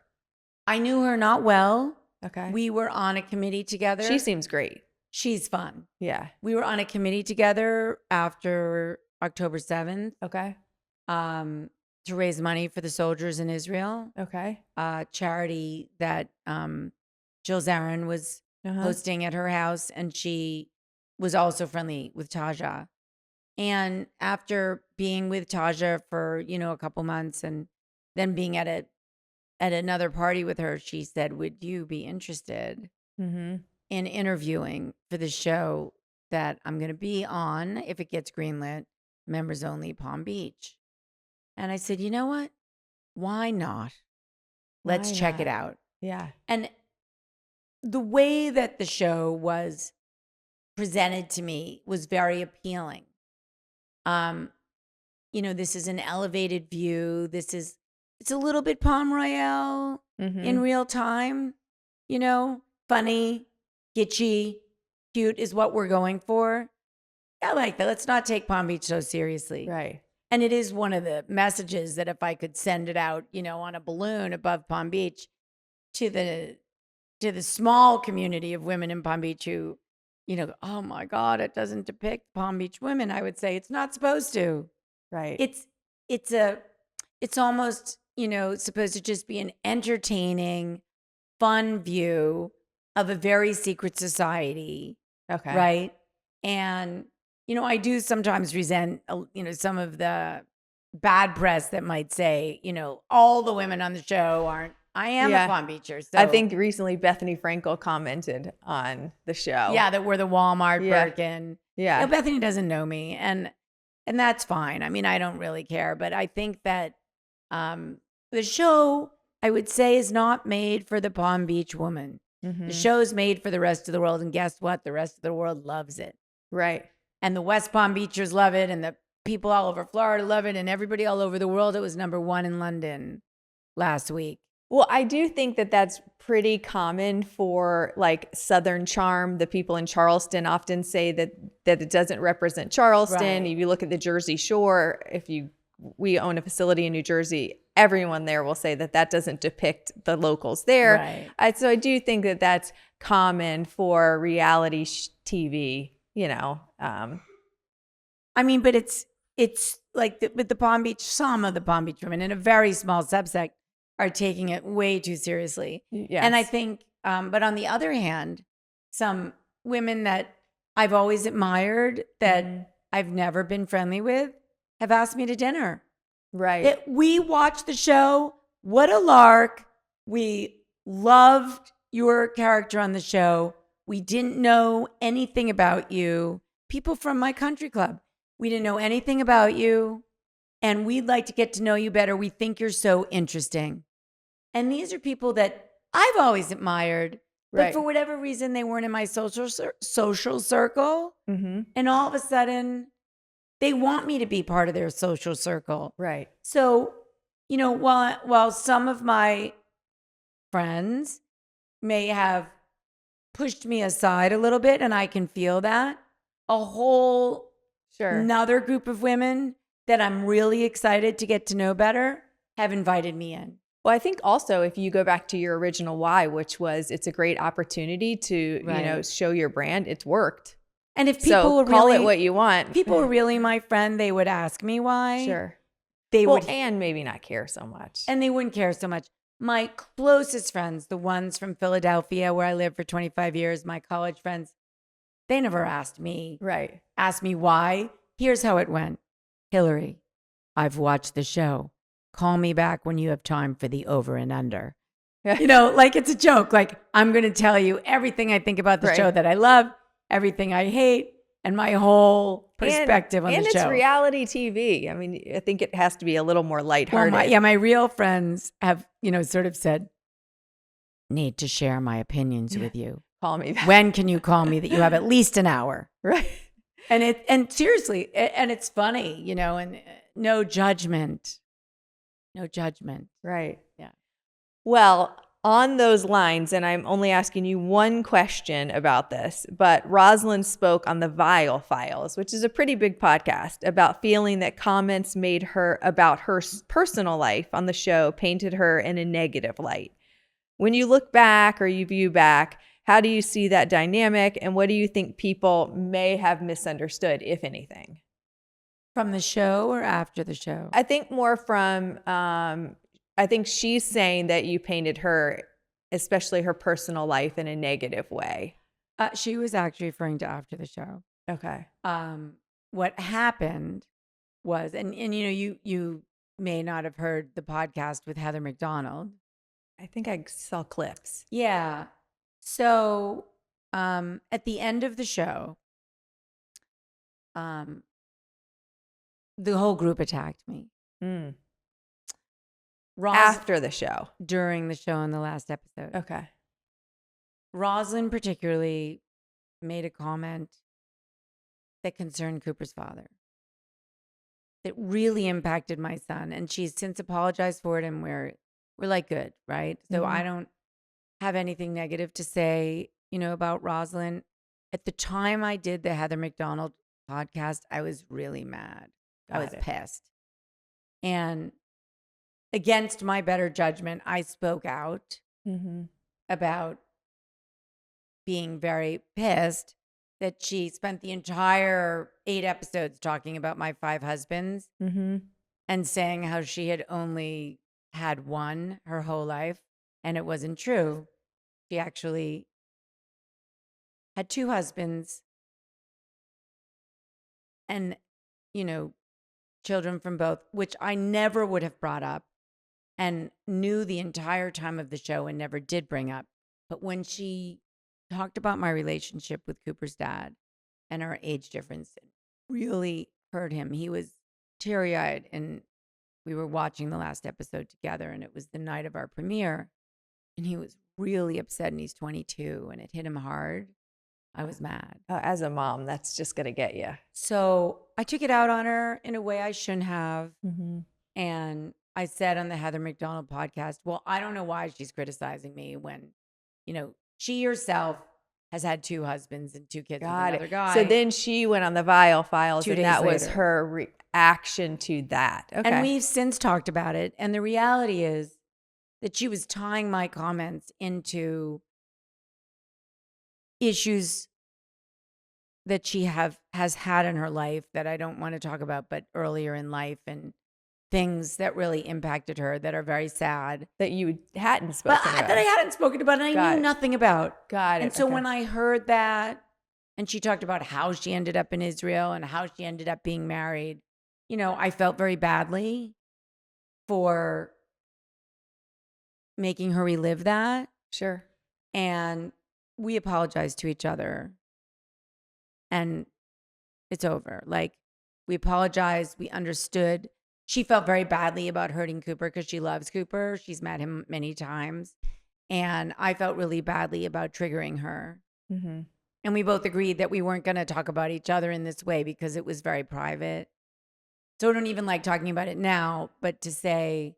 I knew her not well. Okay. We were on a committee together. She seems great. She's fun. Yeah. We were on a committee together after October 7th. Okay. To raise money for the soldiers in Israel. Okay. Charity that Jill Zarin was hosting at her house, and she was also friendly with Taja. And after being with Taja for, a couple months and then being at another party with her, she said, "Would you be interested in interviewing for the show that I'm going to be on, if it gets greenlit, members only, Palm Beach?" And I said, "You know what? Why not? Let's check it out." Yeah. And the way that the show was presented to me was very appealing. This is an elevated view. It's a little bit Palm Royale in real time, funny, kitschy, cute is what we're going for. I like that. Let's not take Palm Beach so seriously. Right. And it is one of the messages that if I could send it out, on a balloon above Palm Beach to the small community of women in Palm Beach who, "Oh my God, it doesn't depict Palm Beach women," I would say it's not supposed to. Right. It's almost, supposed to just be an entertaining, fun view of a very secret society. Okay. Right. And I do sometimes resent, some of the bad press that might say, all the women on the show aren't. I am a Palm Beacher. So I think recently Bethany Frankel commented on the show. Yeah, that we're the Walmart Birkin. Yeah. Bethany doesn't know me, and that's fine. I mean, I don't really care, but I think that the show, I would say, is not made for the Palm Beach woman. The show's made for the rest of the world, and guess what? The rest of the world loves it. Right. And the West Palm Beachers love it, and the people all over Florida love it, and everybody all over the world. It was #1 in London last week. Well, I do think that that's pretty common for like Southern charm. The people in Charleston often say that it doesn't represent Charleston. Right. If you look at the Jersey Shore, we own a facility in New Jersey, everyone there will say that doesn't depict the locals there. Right. So I do think that that's common for reality TV, I mean, but it's like with the Palm Beach, some of the Palm Beach women in a very small subset are taking it way too seriously. Yes. And I think, but on the other hand, some women that I've always admired that I've never been friendly with have asked me to dinner. Right. We watched the show. What a lark. We loved your character on the show. We didn't know anything about you. People from my country club. We didn't know anything about you, and we'd like to get to know you better. We think you're so interesting. And these are people that I've always admired, but for whatever reason, they weren't in my social circle. And all of a sudden, they want me to be part of their social circle. Right. So, while some of my friends may have pushed me aside a little bit, and I can feel that, a whole another group of women that I'm really excited to get to know better have invited me in. Well, I think also if you go back to your original why, which was it's a great opportunity to, show your brand, it's worked. And if people call it what you want. People are really my friend, they would ask me why. Sure. They would, and maybe not care so much. And they wouldn't care so much. My closest friends, the ones from Philadelphia where I lived for 25 years, my college friends, they never asked me. Right. Asked me why. Here's how it went. Hilary, I've watched the show. Call me back when you have time for the over and under. Like it's a joke. Like I'm going to tell you everything I think about the show that I love, everything I hate, and my whole perspective on the show. And it's reality TV. I mean, I think it has to be a little more lighthearted. Well, my real friends have, sort of said, need to share my opinions with you. Call me back. When can you call me that you have at least an hour? Right. And seriously, and it's funny, and no judgment. No judgment. Right. Yeah. Well, on those lines, and I'm only asking you one question about this, but Rosalind spoke on the Vile Files, which is a pretty big podcast, about feeling that comments made her about her personal life on the show painted her in a negative light. When you look back or you view back, how do you see that dynamic, and what do you think people may have misunderstood, if anything? From the show or after the show? I think more from, I think she's saying that you painted her, especially her personal life, in a negative way. She was actually referring to after the show. Okay. What happened was, and you may not have heard the podcast with Heather McDonald. I think I saw clips. Yeah. So at the end of the show, the whole group attacked me. After the show? During the show in the last episode. Okay. Rosalind particularly made a comment that concerned Cooper's father. That really impacted my son. And she's since apologized for it, and we're like good, right? So I don't have anything negative to say, about Rosalind. At the time I did the Heather McDonald podcast, I was really mad. I was pissed. And against my better judgment, I spoke out about being very pissed that she spent the entire 8 episodes talking about my 5 husbands and saying how she had only had one her whole life. And it wasn't true. She actually had 2 husbands and, children from both, which I never would have brought up and knew the entire time of the show and never did bring up. But when she talked about my relationship with Cooper's dad and our age difference, it really hurt him. He was teary-eyed, and we were watching the last episode together, and it was the night of our premiere, and he was really upset, and he's 22, and it hit him hard. I was mad. As a mom, that's just going to get you. So I took it out on her in a way I shouldn't have. Mm-hmm. And I said on the Heather McDonald podcast, well, I don't know why she's criticizing me when, she herself has had 2 husbands and 2 kids with another guy. So then she went on the Viall Files, 2 and days that was later. her reaction to that. Okay. And we've since talked about it. And the reality is that she was tying my comments into issues that she has had in her life that I don't want to talk about, but earlier in life, and things that really impacted her that are very sad. That you hadn't spoken about. That I hadn't spoken about and I knew nothing about. Got it. And so when I heard that, and she talked about how she ended up in Israel and how she ended up being married, I felt very badly for making her relive that. Sure. And we apologized to each other. And it's over. Like, we apologized. We understood. She felt very badly about hurting Cooper because she loves Cooper. She's met him many times. And I felt really badly about triggering her. Mm-hmm. And we both agreed that we weren't going to talk about each other in this way because it was very private. So I don't even like talking about it now, but to say,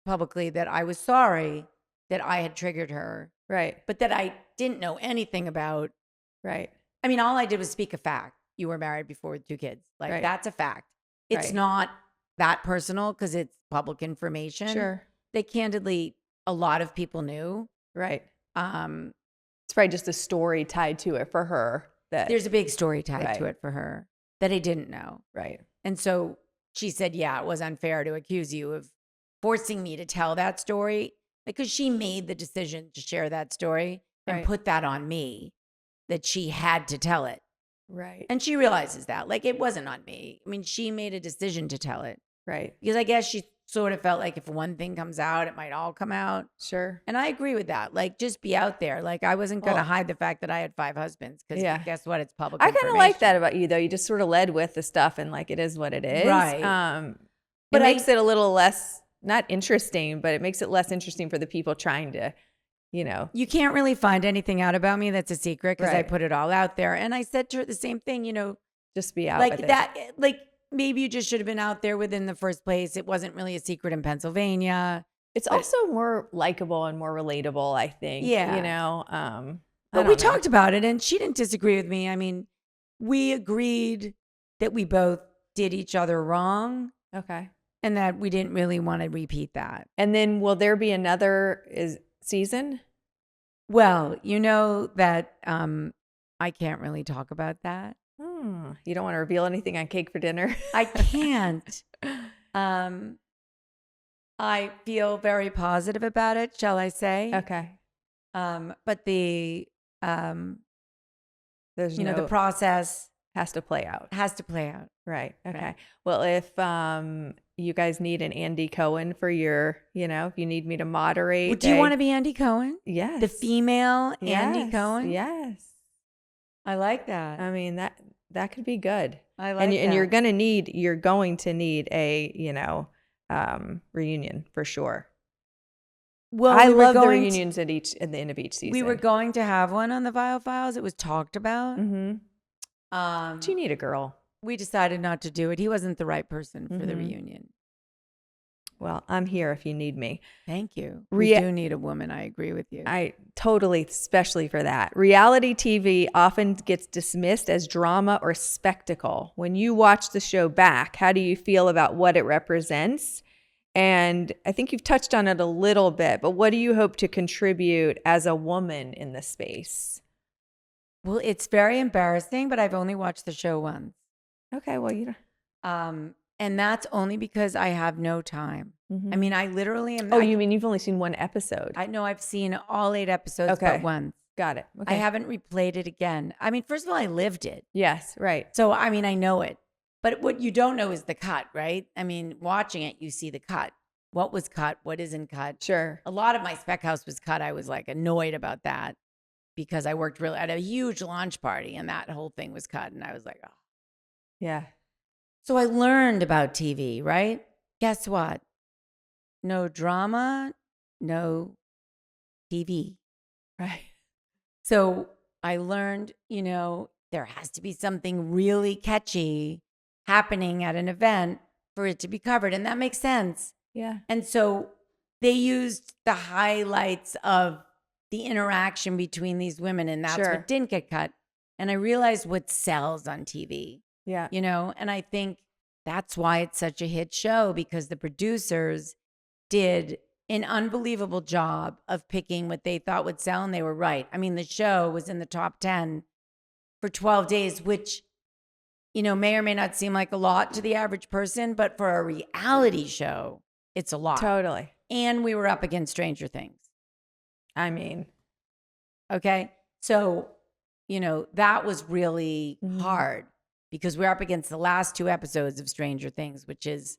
publicly that I was sorry that I had triggered her. Right. But that I didn't know anything about. Right. I mean, all I did was speak a fact. You were married before with 2 kids. Like, right. That's a fact. It's right. not that personal because it's public information. Sure. That candidly, a lot of people knew. Right. It's probably just a story tied to it for her. There's a big story tied right. to it for her that I didn't know. Right. And so she said, yeah, it was unfair to accuse you of forcing me to tell that story because she made the decision to share that story and right. put that on me, that she had to tell it. Right. And she realizes that. Like, it wasn't on me. I mean, she made a decision to tell it. Right. Because I guess she sort of felt like if one thing comes out, it might all come out. Sure. And I agree with that. Like, just be out there. Like, I wasn't going to hide the fact that I had 5 husbands because guess what? It's public information. I kind of like that about you, though. You just sort of led with the stuff and like, it is what it is. Right. But it makes it a little less, not interesting, but it makes it less interesting for the people trying to, You can't really find anything out about me that's a secret because right. I put it all out there. And I said to her the same thing, just be out like with that, it. like maybe you just should have been out there within the first place. It wasn't really a secret in Pennsylvania. It's also more likable and more relatable, I think. Yeah. But we talked about it and she didn't disagree with me. I mean, we agreed that we both did each other wrong. Okay. And that we didn't really want to repeat that. And then will there be another season? Well, that I can't really talk about that. You don't want to reveal anything on Cake for Dinner? I can't. I feel very positive about it, shall I say? Okay. But the there's the process has to play out. Right. Okay. Right. Well, if you guys need an Andy Cohen for your, if you need me to moderate. Do you want to be Andy Cohen? Yes. The female Andy Cohen? Yes. I like that. I mean, that could be good. I like that. And you're going to need a, reunion for sure. Well, I love the reunions at the end of each season. We were going to have one on the Viall Files. It was talked about. Mm-hmm. Do you need a girl? We decided not to do it. He wasn't the right person for the reunion. Well, I'm here if you need me. Thank you. We do need a woman. I agree with you. I totally, especially for that. Reality TV often gets dismissed as drama or spectacle. When you watch the show back, how do you feel about what it represents? And I think you've touched on it a little bit, but what do you hope to contribute as a woman in the space? Well, it's very embarrassing, but I've only watched the show once. Okay, well, and that's only because I have no time. Mm-hmm. I mean, I literally am. Oh, you mean you've only seen one episode? I know I've seen all 8 episodes but once. Got it. I Okay. haven't replayed it again. I mean, first of all, I lived it. Yes, right. So, I mean, I know it. But what you don't know is the cut, right? I mean, watching it, you see the cut. What was cut? What isn't cut? Sure. A lot of my spec house was cut. I was like annoyed about that because I worked really at a huge launch party and that whole thing was cut. And I was like, oh. Yeah. So I learned about TV, right? Guess what? No drama, no TV. Right. So I learned, there has to be something really catchy happening at an event for it to be covered. And that makes sense. Yeah. And so they used the highlights of the interaction between these women, and that's what didn't get cut. And I realized what sells on TV. Yeah. And I think that's why it's such a hit show, because the producers did an unbelievable job of picking what they thought would sell, and they were right. I mean, the show was in the top 10 for 12 days, which, may or may not seem like a lot to the average person, but for a reality show, it's a lot. Totally. And we were up against Stranger Things. I mean. Okay. So, that was really hard because we're up against the last 2 episodes of Stranger Things, which is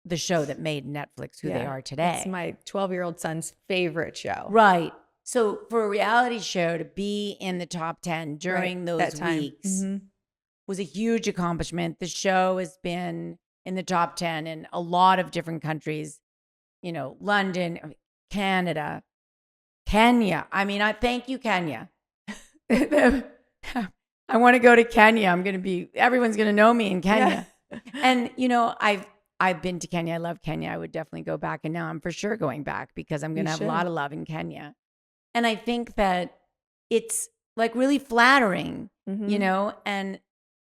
the show that made Netflix who they are today. It's my 12-year-old son's favorite show. Right. So for a reality show to be in the top 10 during those weeks was a huge accomplishment. The show has been in the top 10 in a lot of different countries, London, Canada, Kenya. I mean, I thank you, Kenya. I want to go to Kenya. Everyone's going to know me in Kenya. Yeah. And, I've been to Kenya. I love Kenya. I would definitely go back. And now I'm for sure going back because I'm going to have a lot of love in Kenya. And I think that it's like really flattering, and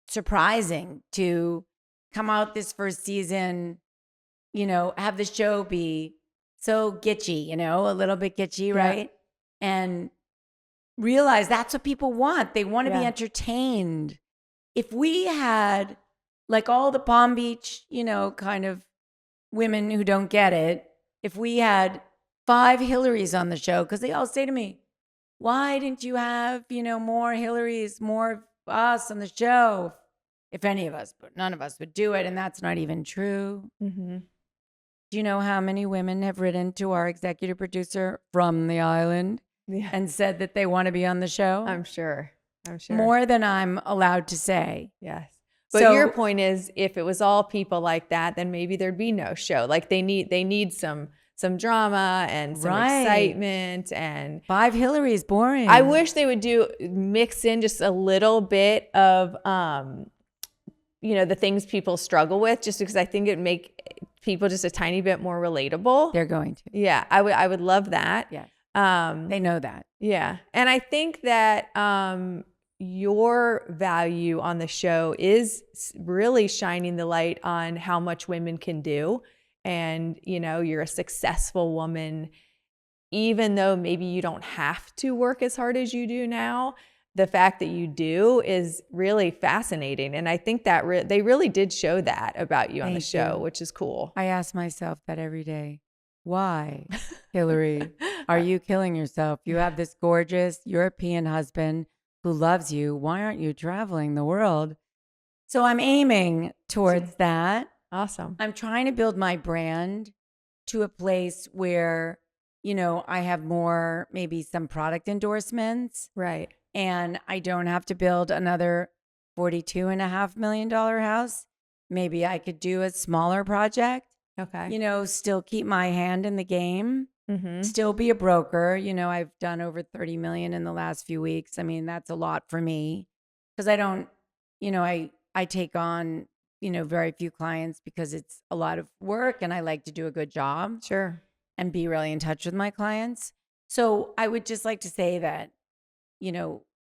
surprising to come out this first season, have the show be so gitchy, a little bit gitchy, right? And realize that's what people want. They want to be entertained. If we had like all the Palm Beach, kind of women who don't get it, if we had 5 Hillarys on the show, because they all say to me, why didn't you have, more Hillarys, more of us on the show? If any of us, but none of us would do it. And that's not even true. Mm-hmm. Do you know how many women have written to our executive producer from the island and said that they want to be on the show? I'm sure. More than I'm allowed to say. Yes. But your point is, if it was all people like that, then maybe there'd be no show. Like they need some drama and some excitement, and 5 Hillary is boring. I wish they would mix in just a little bit of the things people struggle with, just because I think it'd make people just a tiny bit more relatable. They're going to. Yeah, I would love that. Yeah. They know that. Yeah. And I think that your value on the show is really shining the light on how much women can do. And, you're a successful woman, even though maybe you don't have to work as hard as you do now. The fact that you do is really fascinating. And I think that they really did show that about you on the show, which is cool. I ask myself that every day. Why, Hilary, are you killing yourself? You have this gorgeous European husband who loves you. Why aren't you traveling the world? So I'm aiming towards that. Awesome. I'm trying to build my brand to a place where, I have more, maybe some product endorsements. Right. And I don't have to build another $42.5 million house. Maybe I could do a smaller project. Okay. Still keep my hand in the game, still be a broker. I've done over 30 million in the last few weeks. I mean, that's a lot for me because I don't, I take on, very few clients because it's a lot of work and I like to do a good job. Sure. And be really in touch with my clients. So I would just like to say that,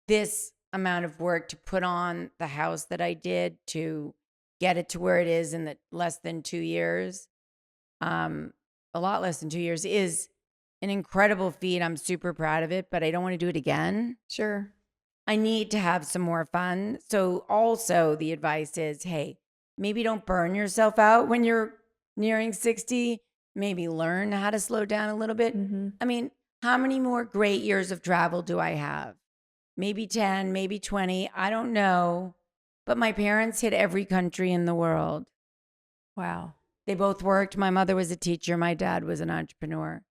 this amount of work to put on the house that I did to get it to where it is in the less than 2 years, a lot less than 2 years, is an incredible feat. I'm super proud of it, but I don't want to do it again. Sure. I need to have some more fun. So also the advice is, hey, maybe don't burn yourself out when you're nearing 60. Maybe learn how to slow down a little bit. I mean, how many more great years of travel do I have? Maybe 10, maybe 20. I don't know. But my parents hit every country in the world. Wow. They both worked. My mother was a teacher. My dad was an entrepreneur.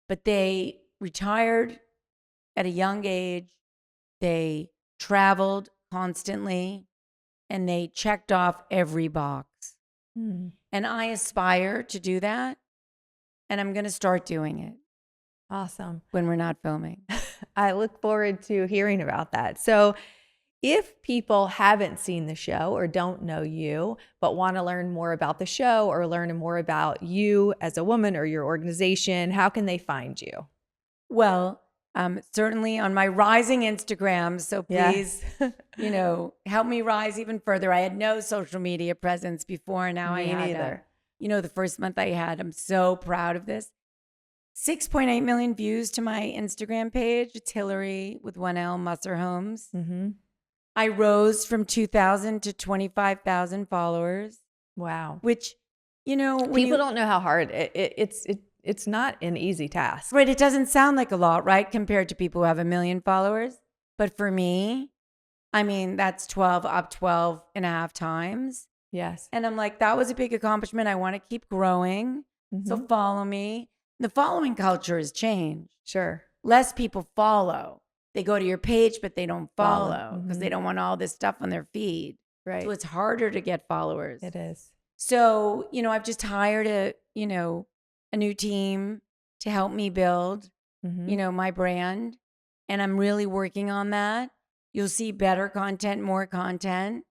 But they retired at a young age. They traveled constantly. And they checked off every box. And I aspire to do that. And I'm going to start doing it. Awesome. When we're not filming. I look forward to hearing about that. So if people haven't seen the show or don't know you, but want to learn more about the show or learn more about you as a woman or your organization, how can they find you? Well, certainly on my rising Instagram. So please, help me rise even further. I had no social media presence before. Now I had either. The first month I had, I'm so proud of this. 6.8 million views to my Instagram page. It's Hilary with 1L Musser Homes. I rose from 2,000 to 25,000 followers. Wow. Which, people don't know how hard it's not an easy task. Right. It doesn't sound like a lot, right? Compared to people who have 1 million followers. But for me, that's 12 and a half times. Yes. And I'm like, that was a big accomplishment. I want to keep growing. So follow me. The following culture has changed. Sure. Less people follow. They go to your page, but they don't follow because they don't want all this stuff on their feed. Right. So it's harder to get followers. It is. So, I've just hired a new team to help me build, my brand. And I'm really working on that. You'll see better content, more content.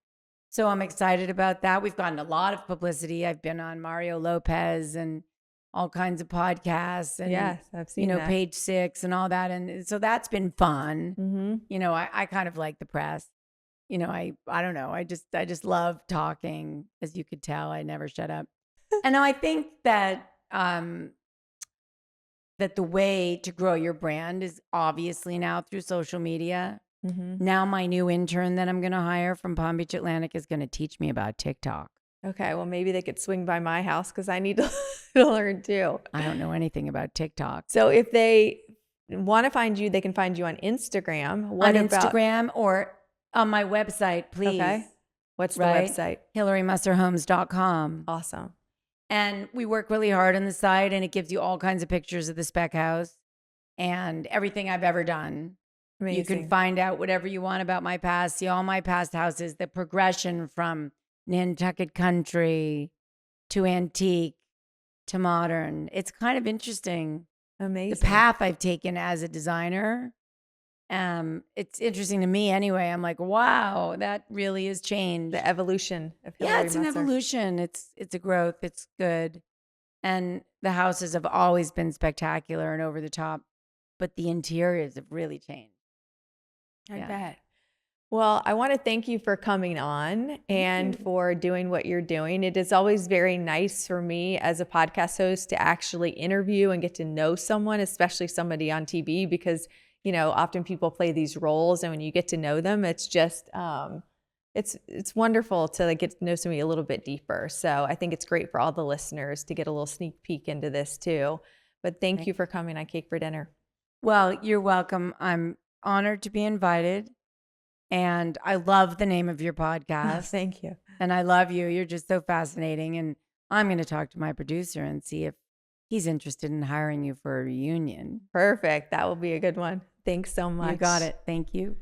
So I'm excited about that. We've gotten a lot of publicity. I've been on Mario Lopez and all kinds of podcasts. And, yes, I've seen that. Page 6 and all that. And so that's been fun. I kind of like the press. I don't know. I just love talking. As you could tell, I never shut up. And I think that that the way to grow your brand is obviously now through social media. Now my new intern that I'm going to hire from Palm Beach Atlantic is going to teach me about TikTok. Okay, well, maybe they could swing by my house because I need to learn too. I don't know anything about TikTok. So if they want to find you, they can find you on Instagram. Instagram or on my website, please. Okay. What's the website? HilaryMusserHomes.com. Awesome. And we work really hard on the site, and it gives you all kinds of pictures of the spec house and everything I've ever done. Amazing. You can find out whatever you want about my past, see all my past houses, the progression from Nantucket country to antique to modern. It's kind of interesting. Amazing. The path I've taken as a designer. It's interesting to me anyway. I'm like, wow, that really has changed. The evolution of Hilary Yeah, it's an Musser. evolution. It's a growth. It's good. And the houses have always been spectacular and over the top, but the interiors have really changed. I bet. Well, I want to thank you for coming on and for doing what you're doing. It is always very nice for me as a podcast host to actually interview and get to know someone, especially somebody on TV, because, often people play these roles, and when you get to know them, it's just, it's wonderful to get to know somebody a little bit deeper. So I think it's great for all the listeners to get a little sneak peek into this too. But thank you for coming on Cake for Dinner. Well, you're welcome. I'm honored to be invited. And I love the name of your podcast. Oh, thank you. And I love you. You're just so fascinating. And I'm going to talk to my producer and see if he's interested in hiring you for a reunion. Perfect. That will be a good one. Thanks so much. You got it. Thank you.